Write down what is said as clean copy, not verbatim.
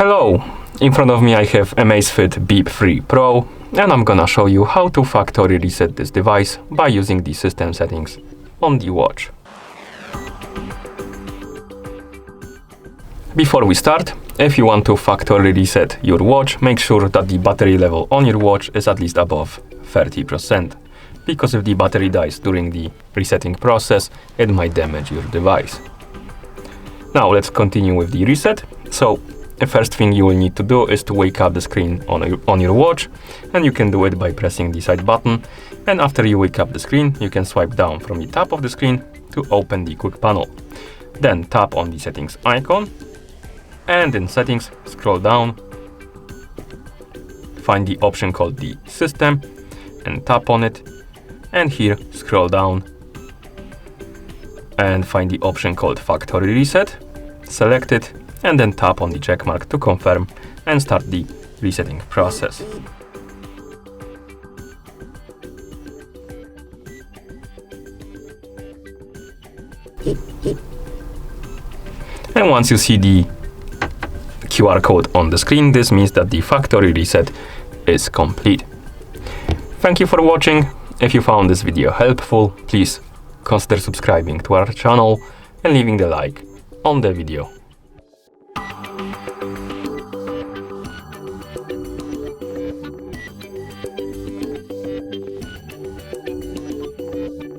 Hello! In front of me I have Amazfit Bip 3 Pro, and I'm gonna show you how to factory reset this device by using the system settings on the watch. Before we start, if you want to factory reset your watch, make sure that the battery level on your watch is at least above 30%, because if the battery dies during the resetting process, it might damage your device. Now let's continue with the reset. So the first thing you will need to do is to wake up the screen on your watch, and you can do it by pressing the side button. And after you wake up the screen, you can swipe down from the top of the screen to open the quick panel. Then tap on the settings icon, and in settings scroll down, find the option called the system and tap on it, and here scroll down and find the option called factory reset, select it, and then tap on the check mark to confirm and start the resetting process. And once you see the QR code on the screen, this means that the factory reset is complete. Thank you for watching. If you found this video helpful, please consider subscribing to our channel and leaving the like on the video.